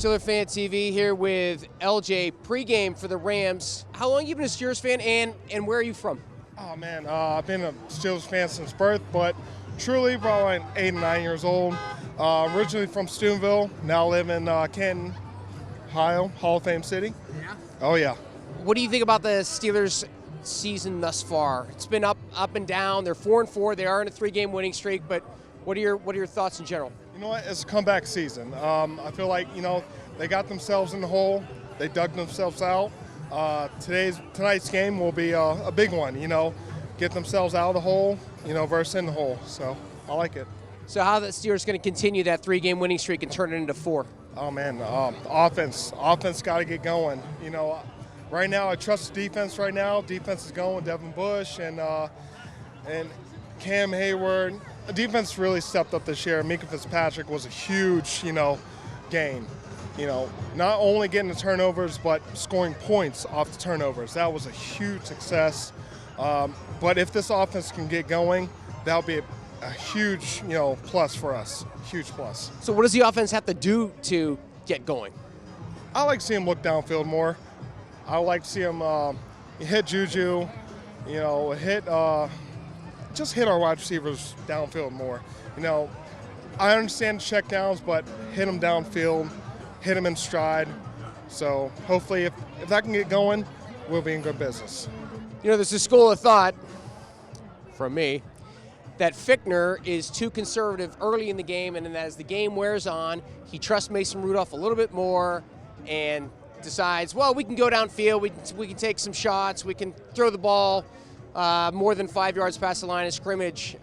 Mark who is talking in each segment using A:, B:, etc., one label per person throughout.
A: StillerFanTV here with LJ pregame for the Rams. How long have you been a Steelers fan, and where are you from?
B: Oh man, I've been a Steelers fan since birth, but truly probably 8 and 9 years old. Originally from Steubenville, now live in Canton, Ohio, Hall of Fame city.
A: Yeah.
B: Oh yeah.
A: What do you think about the Steelers season thus far? It's been up and down. They're 4-4. They are in a 3-game winning streak, but what are your thoughts in general?
B: You know what? It's a comeback season. I feel like they got themselves in the hole. They dug themselves out. Tonight's game will be a big one. Get themselves out of the hole. Versus in the hole. So I like it.
A: So how are the Steelers going to continue that 3-game winning streak and turn it into 4?
B: Oh man, offense got to get going. Right now I trust the defense. Right now, defense is going. Devin Bush and Cam Hayward. The defense really stepped up this year. Mika Fitzpatrick was a huge, gain. Not only getting the turnovers, but scoring points off the turnovers. That was a huge success. But if this offense can get going, that'll be a huge, plus for us. Huge plus.
A: So what does the offense have to do to get going?
B: I like to see him look downfield more. I like to see him hit Juju, just hit our wide receivers downfield more. I understand checkdowns, but hit them downfield, hit them in stride. So hopefully if that can get going, we'll be in good business.
A: There's a school of thought from me that Fichtner is too conservative early in the game, and then as the game wears on, he trusts Mason Rudolph a little bit more and decides, well, we can go downfield, we can take some shots, we can throw the ball more than 5 yards past the line of scrimmage.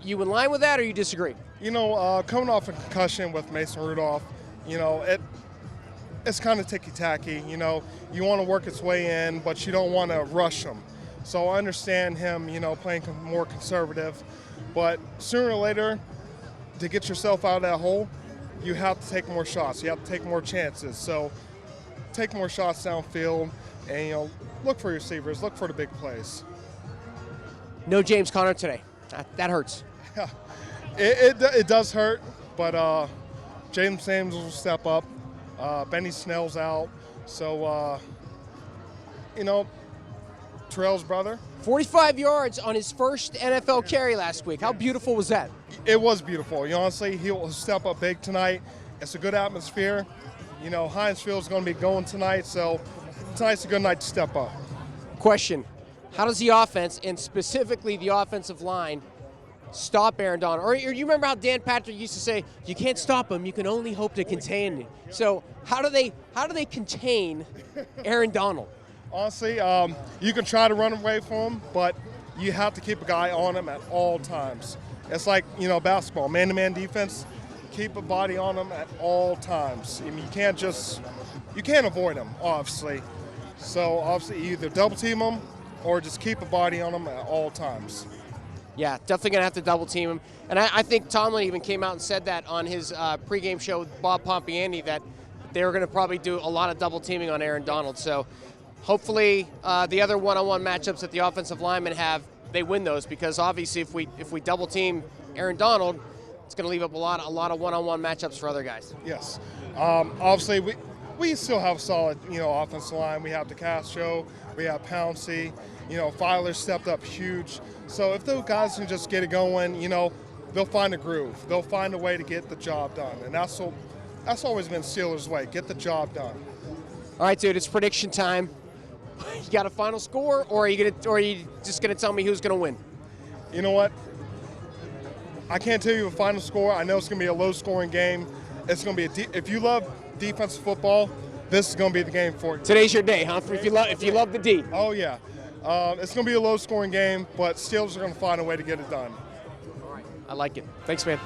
A: You in line with that, or you disagree?
B: Coming off a concussion with Mason Rudolph, it's kind of ticky-tacky. You want to work its way in, but you don't want to rush him. So I understand him, playing more conservative. But sooner or later, to get yourself out of that hole, you have to take more shots. You have to take more chances. So take more shots downfield and, look for your receivers, look for the big plays.
A: No James Conner today. That hurts.
B: It does hurt, but James Sims will step up. Benny Snell's out. So, Terrell's brother.
A: 45 yards on his first NFL carry last week. How beautiful was that?
B: It was beautiful. Honestly, he'll step up big tonight. It's a good atmosphere. Heinz Field's going to be going tonight, so tonight's a good night to step up.
A: Question, how does the offense, and specifically the offensive line, stop Aaron Donald? Or you remember how Dan Patrick used to say, you can't stop him, you can only hope to contain him. So how do they contain Aaron Donald?
B: Honestly, you can try to run away from him, but you have to keep a guy on him at all times. It's like, basketball, man-to-man defense, keep a body on him at all times. I mean, you can't avoid him, obviously. So obviously either double team him or just keep a body on him at all times.
A: Yeah, definitely going to have to double team him. And I think Tomlin even came out and said that on his pregame show with Bob Pompiani, that they were going to probably do a lot of double teaming on Aaron Donald. So hopefully the other one-on-one matchups that the offensive linemen have, they win those, because obviously if we double team Aaron Donald, it's going to leave up a lot of one-on-one matchups for other guys.
B: Yes. Obviously we still have a solid, offensive line. We have DeCastro, we have Pouncey, Filer stepped up huge. So if those guys can just get it going, they'll find a groove. They'll find a way to get the job done. And that's always been Steelers' way, get the job done.
A: All right, dude, it's prediction time. You got a final score, or are you just gonna tell me who's gonna win?
B: You know what? I can't tell you a final score. I know it's gonna be a low-scoring game. It's gonna be if you love defensive football, this is gonna be the game for you.
A: Today's your day, huh? If you love the D.
B: Oh yeah, it's gonna be a low-scoring game, but Steelers are gonna find a way to get it done.
A: All right, I like it. Thanks, man.